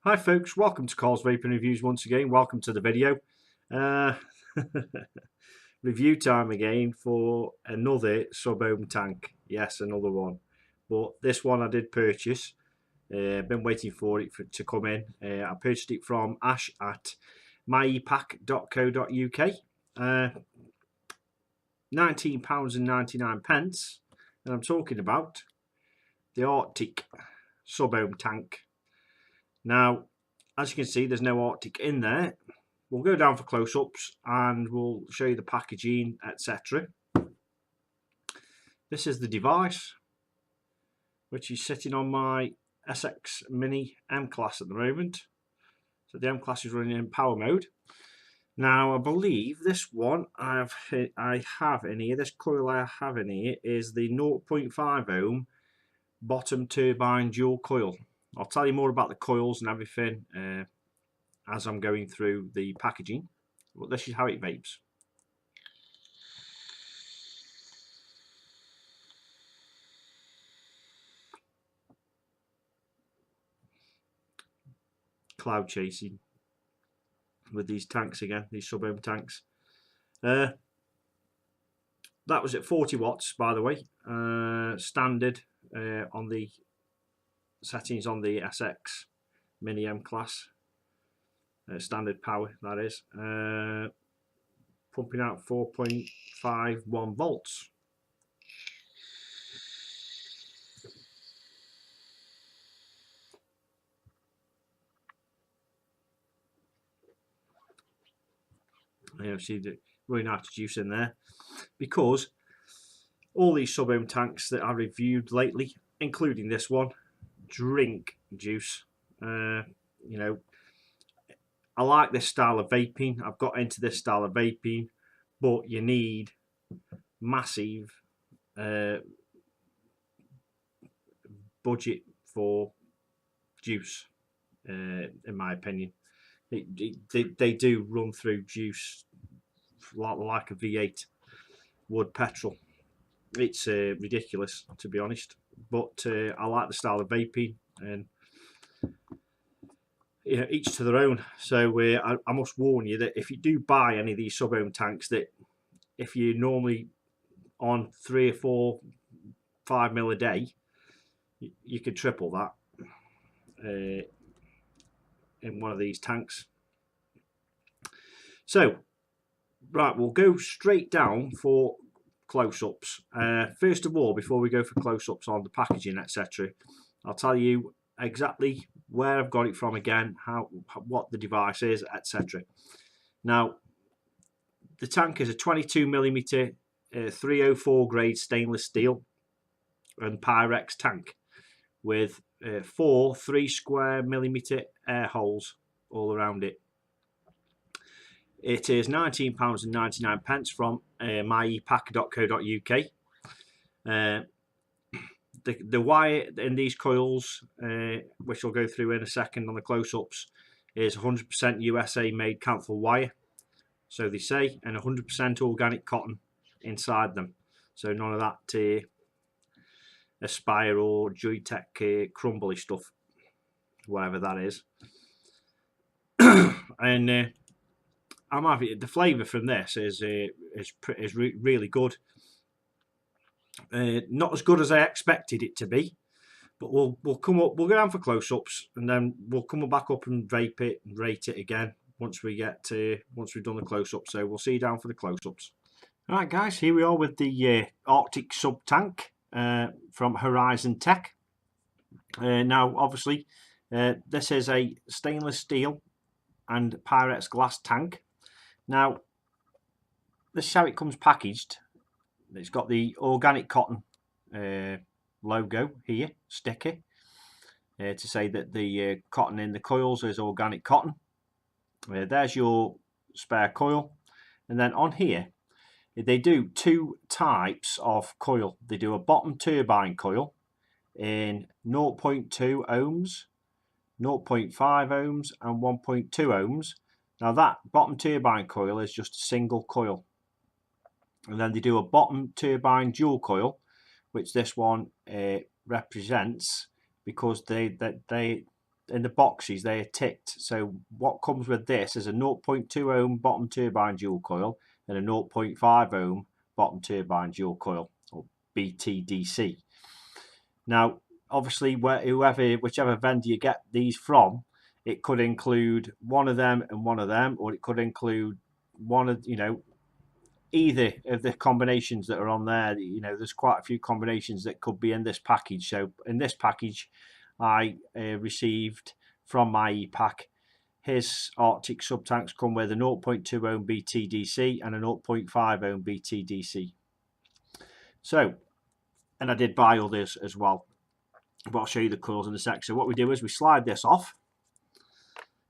Hi folks, welcome to Carl's Vaping Reviews once again. Welcome to the video. Uh, review time again for another sub-ohm tank. Yes, another one. But this one I did purchase. Been waiting for it to come in. I purchased it from Ash at myepack.co.uk. £19.99. And I'm talking about the Arctic sub-ohm tank. Now, as you can see, there's no Arctic in there. We'll go down for close-ups and we'll show you the packaging, etc. This is the device, which is sitting on my SX Mini M-Class at the moment. So the M-Class is running in power mode. Now, I believe this one I have in here, this coil I have in here is the 0.5 ohm bottom turbine dual coil. I'll tell you more about the coils and everything as I'm going through the packaging. But this is how it vapes. Cloud chasing with these tanks again, these sub-ohm tanks. That was at 40 watts, by the way, standard on the settings on the SX Mini M-Class. Standard power, that is. Pumping out 4.51 volts. You see the really nice juice in there, because all these sub-ohm tanks that I reviewed lately, including this one, drink juice. You know, I like this style of vaping. I've got into this style of vaping, but you need massive budget for juice, in my opinion. They do run through juice like a V8 would petrol. It's ridiculous, to be honest, but I like the style of vaping, and you know, each to their own. So I must warn you that if you do buy any of these sub-ohm tanks, that if you're normally on 3 or 4, 5 mil a day, you could triple that in one of these tanks. So, right, we'll go straight down for close-ups. First of all, before we go for close-ups on the packaging, etc., I'll tell you exactly where I've got it from again, what the device is, etc. Now, the tank is a 22mm 304 grade stainless steel and Pyrex tank with 4 3² air holes all around it. It is £19.99 from myepack.co.uk. The wire in these coils, which I'll go through in a second on the close-ups, is 100% USA made Canthal wire, so they say, and 100% organic cotton inside them. So none of that Aspire or Joytech crumbly stuff, whatever that is. And I'm happy. The flavour from this is really good. Not as good as I expected it to be, but we'll come up. We'll go down for close-ups, and then we'll come back up and vape it and rate it again once we've done the close-up. So we'll see you down for the close-ups. All right, guys, here we are with the Arctic sub tank from HorizonTech. Now, obviously, this is a stainless steel and Pyrex glass tank. Now, this is how it comes packaged. It's got the organic cotton logo here, sticker, to say that the cotton in the coils is organic cotton. There's your spare coil, and then on here they do 2 types of coil. They do a bottom turbine coil in 0.2 ohms, 0.5 ohms and 1.2 ohms. Now that bottom turbine coil is just a single coil. And then they do a bottom turbine dual coil, which this one represents, because they boxes, they are ticked. So what comes with this is a 0.2 ohm bottom turbine dual coil and a 0.5 ohm bottom turbine dual coil, or BTDC. Now, obviously, whichever vendor you get these from, it could include one of them and one of them, or it could include one of, either of the combinations that are on there. There's quite a few combinations that could be in this package. So in this package, I received from my e-pack, his Arctic sub-tanks come with a 0.2 ohm BTDC and a 0.5 ohm BTDC. So, and I did buy others as well, but I'll show you the coils in a sec. So what we do is we slide this off,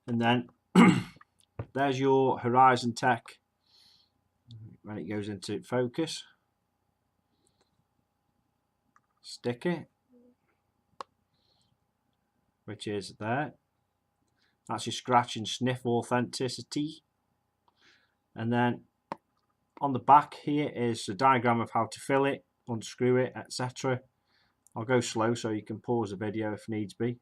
and then there's your HorizonTech when it goes into focus sticker, which is there. That's your scratch and sniff authenticity. And then on the back here is a diagram of how to fill it, unscrew it, etc. I'll go slow so you can pause the video if needs be.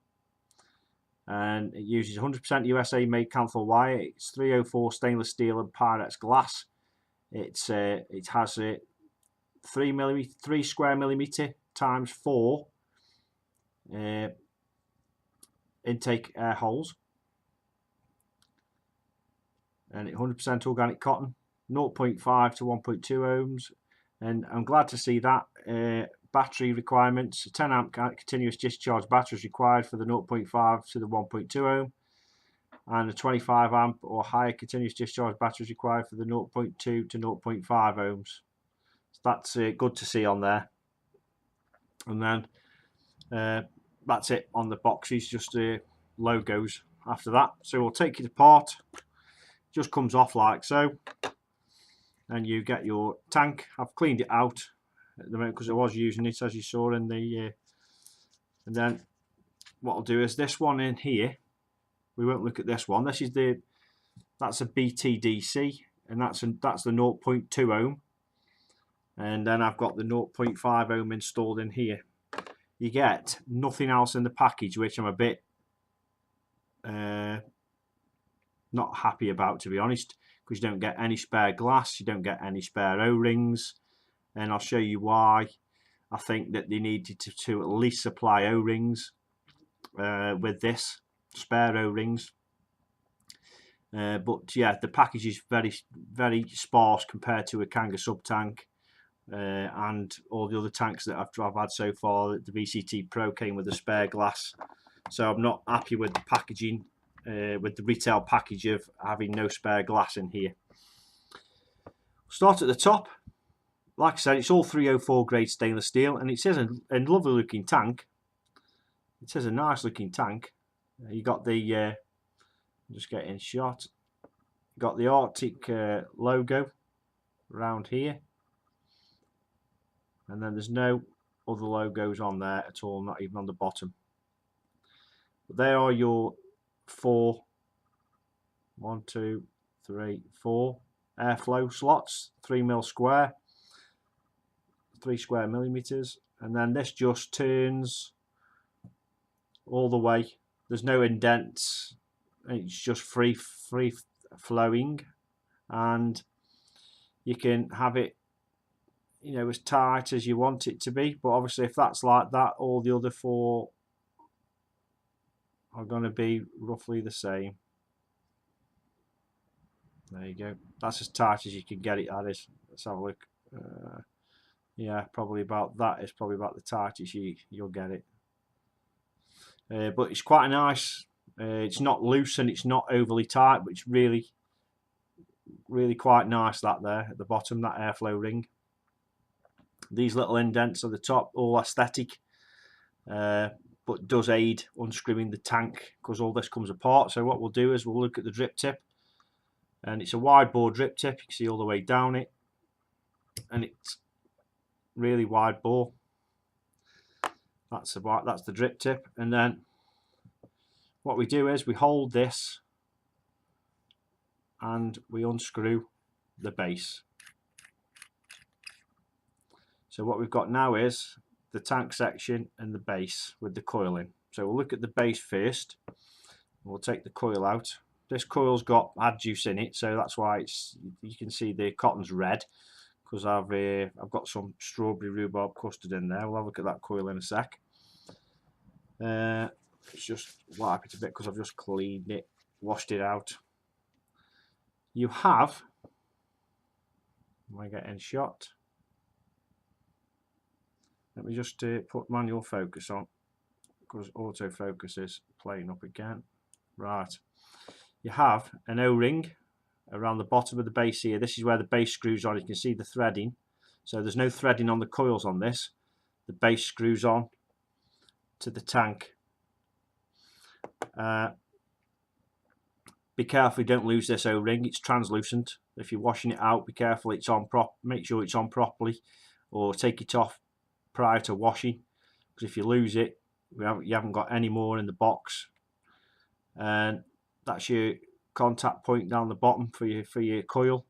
And it uses 100% USA made Canthal wire. It's 304 stainless steel and Pyrex glass. It has a 3 square millimeter times 4 intake air holes, and 100% organic cotton, 0.5 to 1.2 ohms. And I'm glad to see that battery requirements, 10 amp continuous discharge battery is required for the 0.5 to the 1.2 ohm, and a 25 amp or higher continuous discharge battery is required for the 0.2 to 0.5 ohms. So that's good to see on there. And then that's it on the boxes, just logos after that. So we'll take it apart. Just comes off like so, and you get your tank. I've cleaned it out at the moment because I was using it, as you saw in the and then what I'll do is this one in here, we won't look at this one. This is that's a BTDC, and that's the 0.2 ohm, and then I've got the 0.5 ohm installed in here. You get nothing else in the package, which I'm a bit not happy about, to be honest, because you don't get any spare glass, you don't get any spare O-rings, and I'll show you why. I think that they needed to at least supply O-rings with this, spare O-rings. But yeah, the package is very, very sparse compared to a Kanga sub-tank and all the other tanks that I've had so far. The VCT Pro came with a spare glass, so I'm not happy with the packaging, with the retail package of having no spare glass in here. Start at the top. Like I said, it's all 304 grade stainless steel, and it says a lovely looking tank. It says a nice looking tank. You got the just getting shot. You got the Arctic logo around here, and then there's no other logos on there at all, not even on the bottom. But they are your 4 airflow slots, 3mm square, 3 square millimeters, and then this just turns all the way. There's no indents, it's just free flowing, and you can have it, as tight as you want it to be. But obviously, if that's like that, all the other 4 are going to be roughly the same. There you go. That's as tight as you can get it. That is. Let's have a look. Yeah, probably about that is probably about the tightest you'll get it. But it's quite nice. It's not loose and it's not overly tight, but it's really, really quite nice. That there at the bottom, that airflow ring. These little indents at the top, all aesthetic, but does aid unscrewing the tank because all this comes apart. So what we'll do is we'll look at the drip tip, and it's a wide bore drip tip. You can see all the way down it, and it's really wide bore. That's the drip tip, and then what we do is we hold this and we unscrew the base. So what we've got now is the tank section and the base with the coil in. So we'll look at the base first. We'll take the coil out. This coil's got ad juice in it, so that's why you can see the cotton's red, because I've got some strawberry rhubarb custard in there. We'll have a look at that coil in a sec. Let's just wipe it a bit because I've just cleaned it, washed it out. You have, am I getting shot? Let me just put manual focus on, because autofocus is playing up again. Right, you have an O-ring around the bottom of the base here. This is where the base screws on. You can see the threading. So there's no threading on the coils on this. The base screws on to the tank. Be careful you don't lose this O-ring. It's translucent. If you're washing it out, be careful it's on make sure it's on properly, or take it off prior to washing, because if you lose it, you haven't got any more in the box. And that's your contact point down the bottom for your coil,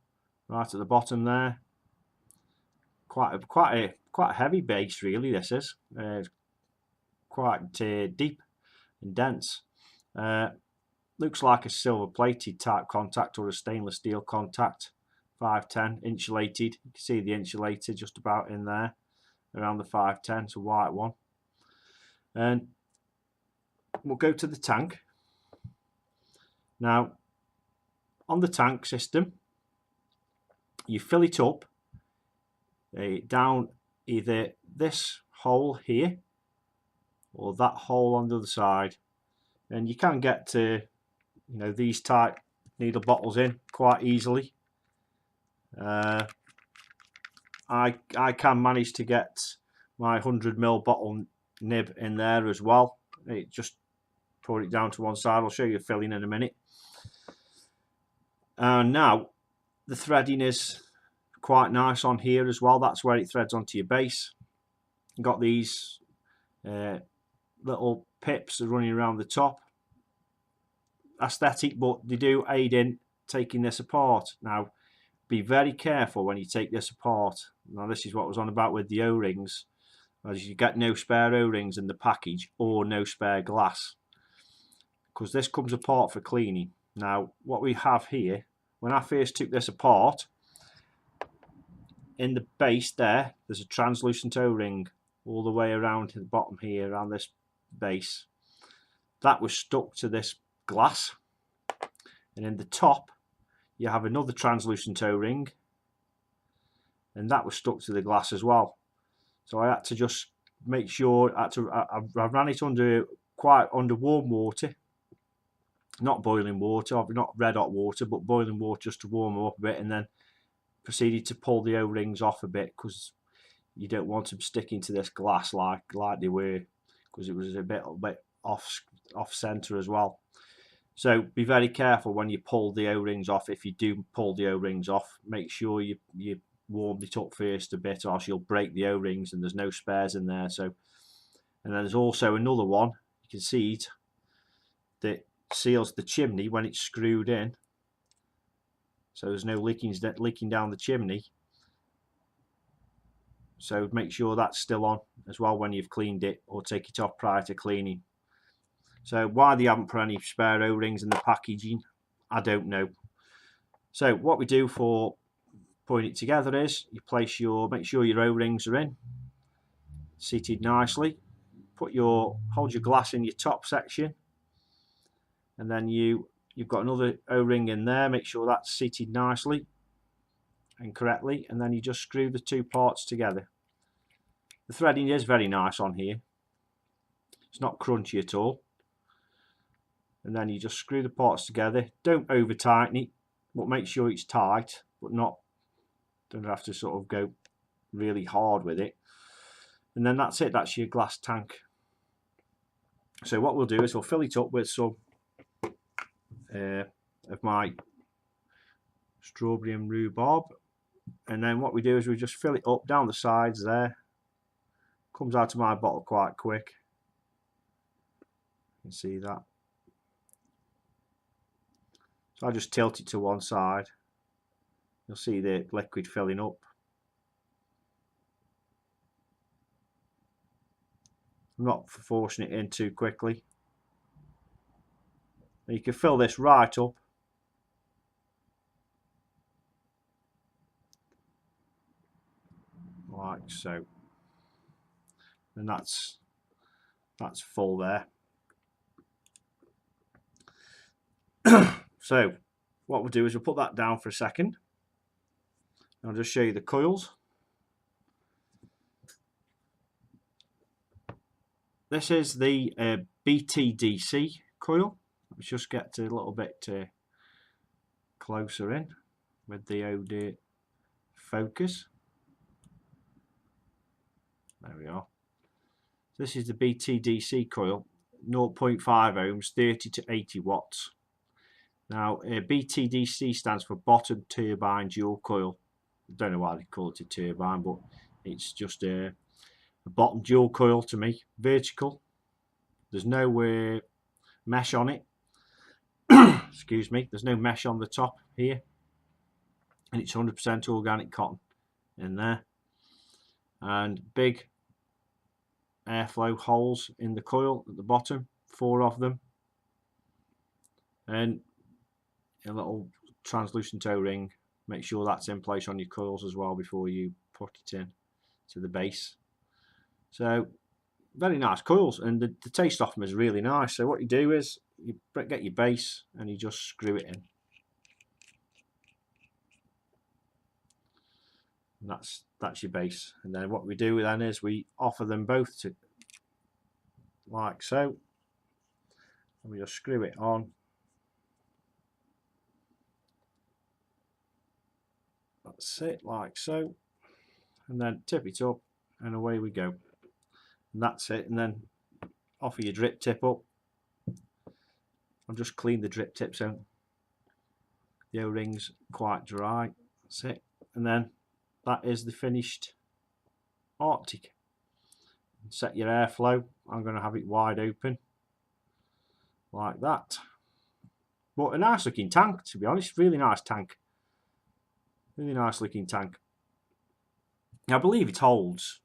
right at the bottom there. Quite a heavy base, really. This is quite deep and dense. Looks like a silver plated type contact or a stainless steel contact. 510 insulated. You can see the insulator just about in there around the 510. It's a white one. And we'll go to the tank. Now, on the tank system, you fill it up down either this hole here or that hole on the other side, and you can get to these type needle bottles in quite easily. I can manage to get my 100ml bottle nib in there as well. Just pour it down to one side. I'll show you filling in a minute. And now the threading is quite nice on here as well. That's where it threads onto your base. You've got these little pips running around the top. Aesthetic, but they do aid in taking this apart. Now, be very careful when you take this apart. Now, this is what I was on about with the O-rings, as you get no spare O-rings in the package or no spare glass, because this comes apart for cleaning. Now, what we have here, when I first took this apart, in the base there's a translucent O-ring all the way around to the bottom here, around this base. That was stuck to this glass. And in the top, you have another translucent O-ring, and that was stuck to the glass as well. So I had to just make sure, I ran it under warm water. Not boiling water, not red hot water, but boiling water just to warm them up a bit, and then proceeded to pull the O-rings off a bit, because you don't want them sticking to this glass like they were, because it was a bit off center as well. So be very careful when you pull the O-rings off. If you do pull the O-rings off, make sure you warm it up first a bit, or else you'll break the O-rings and there's no spares in there. So, and then there's also another one, you can see it, that seals the chimney when it's screwed in, so there's no leaking down the chimney. So make sure that's still on as well when you've cleaned it, or take it off prior to cleaning. So why they haven't put any spare O-rings in the packaging, I don't know. So what we do for putting it together is you make sure your O-rings are in, seated nicely. Hold your glass in your top section, and then you've got another O-ring in there. Make sure that's seated nicely and correctly, and then you just screw the two parts together. The threading is very nice on here. It's not crunchy at all. And then you just screw the parts together. Don't over tighten it, but make sure it's tight, but don't have to sort of go really hard with it. And then that's it. That's your glass tank. So what we'll do is we'll fill it up with some of my strawberry and rhubarb, and then what we do is we just fill it up down the sides there. Comes out of my bottle quite quick. You can see that. So I just tilt it to one side. You'll see the liquid filling up. I'm not forcing it in too quickly. And you can fill this right up. Like so. And that's full there. So what we'll do is we'll put that down for a second. I'll just show you the coils. This is the BTDC coil. Let's just get a little bit closer in with the OD focus. There we are. This is the BTDC coil, 0.5 ohms, 30 to 80 watts. Now, BTDC stands for bottom turbine dual coil. I don't know why they call it a turbine, but it's just a bottom dual coil to me. Vertical. There's no mesh on it. Excuse me. There's no mesh on the top here. And it's 100% organic cotton in there. And big airflow holes in the coil at the bottom. 4 of them. And a little translucent O-ring. Make sure that's in place on your coils as well before you put it in to the base. So very nice coils, and the taste off them is really nice. So what you do is you get your base and you just screw it in. And that's your base. And then what we do then is we offer them both to like so. And we just screw it on. That's it, like so. And then tip it up and away we go. And that's it. And then offer your drip tip up. I'll just clean the drip tip so the O-ring's quite dry. That's it. And then that is the finished Arctic. Set your airflow. I'm going to have it wide open like that. But a nice looking tank, to be honest. Really nice tank. Really nice looking tank. I believe it holds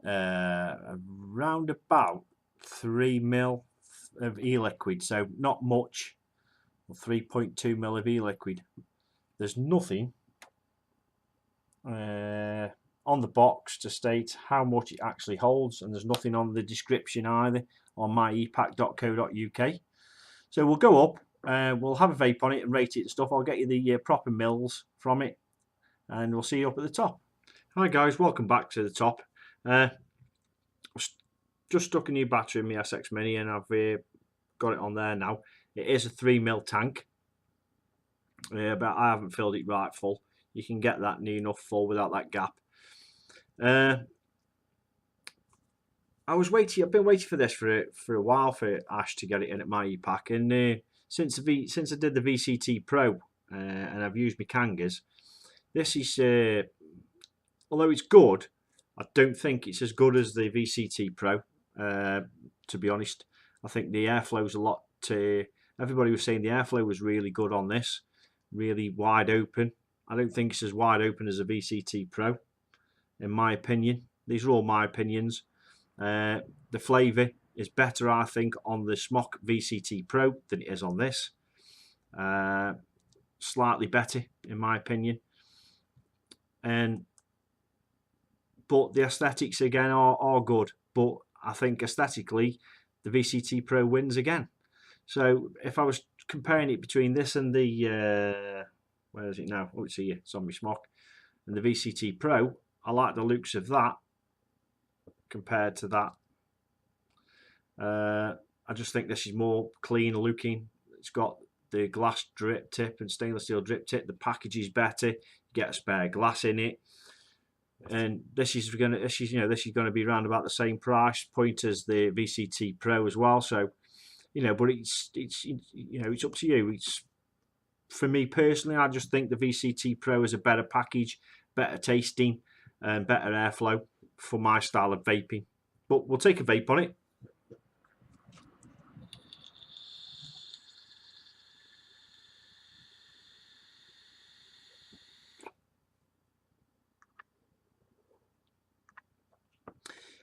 around about 3 mil of e-liquid, so not much. 3.2 mil of e-liquid. There's nothing on the box to state how much it actually holds, and there's nothing on the description either on myepac.co.uk. So we'll go up, we'll have a vape on it and rate it and stuff. I'll get you the proper mils from it, and we'll see you up at the top. Hi guys, welcome back to the top. Just stuck a new battery in my SX Mini and I've got it on there now. It is a 3 mil tank, but I haven't filled it right full. You can get that near enough full without that gap. I've been waiting for this for a while for Ash to get it in at my EPAC, and since I did the VCT Pro and I've used my Kangas, this is although it's good, I don't think it's as good as the VCT Pro. To be honest, I think the airflow's a lot. Everybody was saying the airflow was really good on this, really wide open. I don't think it's as wide open as a VCT Pro, in my opinion. These are all my opinions. The flavour is better, I think, on the Smock VCT Pro than it is on this. Slightly better, in my opinion. But the aesthetics again are good. But I think aesthetically, the VCT Pro wins again. So if I was comparing it between this and the where is it now? Oh, it's here, Zombie Smock, and the VCT Pro, I like the looks of that compared to that. I just think this is more clean looking. It's got the glass drip tip and stainless steel drip tip. The package is better. You get a spare glass in it, and this is going to be around about the same price point as the VCT Pro as well. So, but it's up to you. It's, for me personally, I just think the VCT Pro is a better package, better tasting, and better airflow for my style of vaping. But we'll take a vape on it.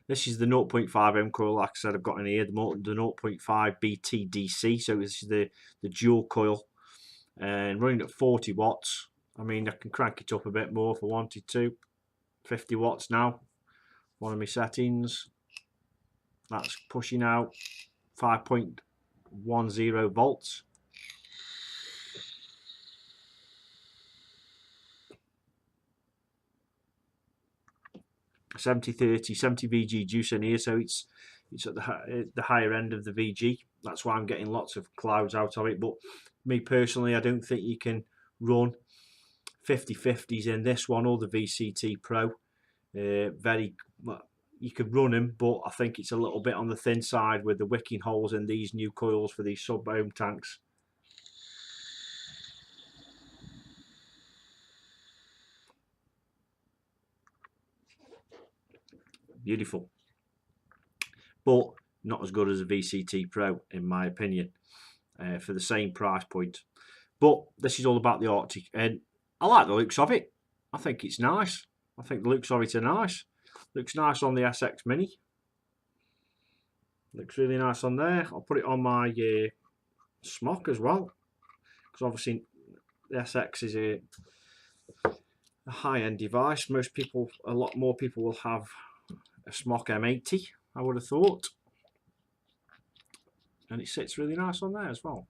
This is the 0.5 ohm coil, like I said, I've got in here, the 0.5 BTDC, so this is the dual coil, and running at 40 watts. I mean, I can crank it up a bit more if I wanted to. 50 watts now, one of my settings. That's pushing out 5.10 volts. 70/30, 70 VG juice in here, so it's at the higher end of the VG. That's why I'm getting lots of clouds out of it. But me personally, I don't think you can run 50/50s in this one or the VCT Pro. You could run them, but I think it's a little bit on the thin side with the wicking holes in these new coils for these sub-ohm tanks. Beautiful, but not as good as a VCT Pro in my opinion, for the same price point. But this is all about the Arctic, and I like the looks of it. I think it's nice. I think the looks of it are nice. Looks nice on the SX Mini. Looks really nice on there. I'll put it on my Smock as well, because obviously the SX is a high-end device. A lot more people will have a Smock M80, I would have thought, and it sits really nice on there as well.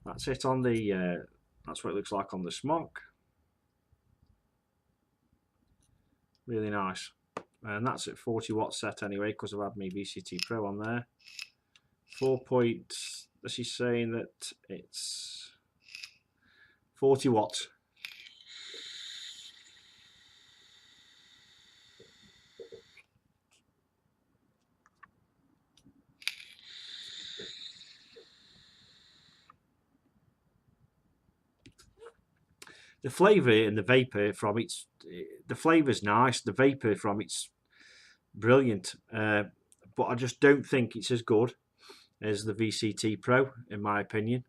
That's it on the. That's what it looks like on the Smock. Really nice, and that's at 40 watts set anyway, because I've had my VCT Pro on there. 4 point. This is saying that it's 40 watts. The flavour and the vapour from it's, the flavour's nice, the vapour from it's brilliant, but I just don't think it's as good as the VCT Pro in my opinion.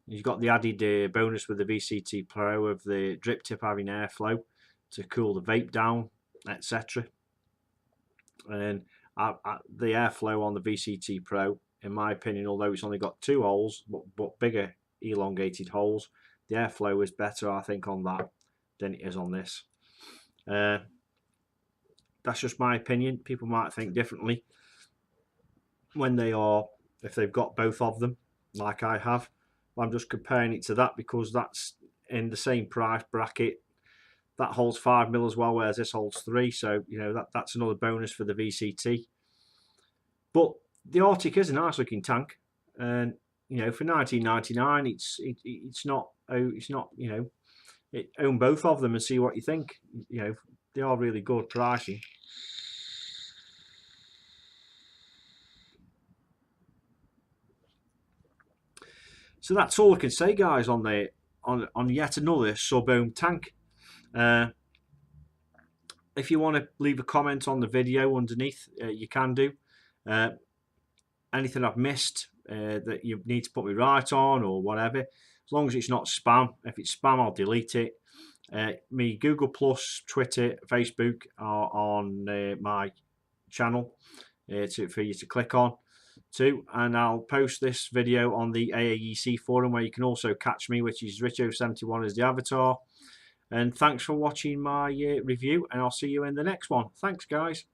You've got the added bonus with the VCT Pro of the drip tip having airflow to cool the vape down, etc. And the airflow on the VCT Pro, in my opinion, although it's only got 2 holes, but bigger elongated holes, the airflow is better, I think, on that than it is on this. That's just my opinion. People might think differently when if they've got both of them, like I have. I'm just comparing it to that because that's in the same price bracket. That holds 5 mil as well, whereas this holds 3. So that's another bonus for the VCT. But the Arctic is a nice looking tank, and for 1999, it's not own both of them and see what you think. They are really good pricing. So that's all I can say, guys, on yet another sub-ohm tank. If you want to leave a comment on the video underneath, you can do. Anything I've missed that you need to put me right on or whatever, as long as it's not spam. If it's spam, I'll delete it. Me Google Plus, Twitter, Facebook are on my channel for you to click on too, and I'll post this video on the AAEC forum where you can also catch me, which is Richo71 as the avatar. And thanks for watching my review, and I'll see you in the next one. Thanks, guys.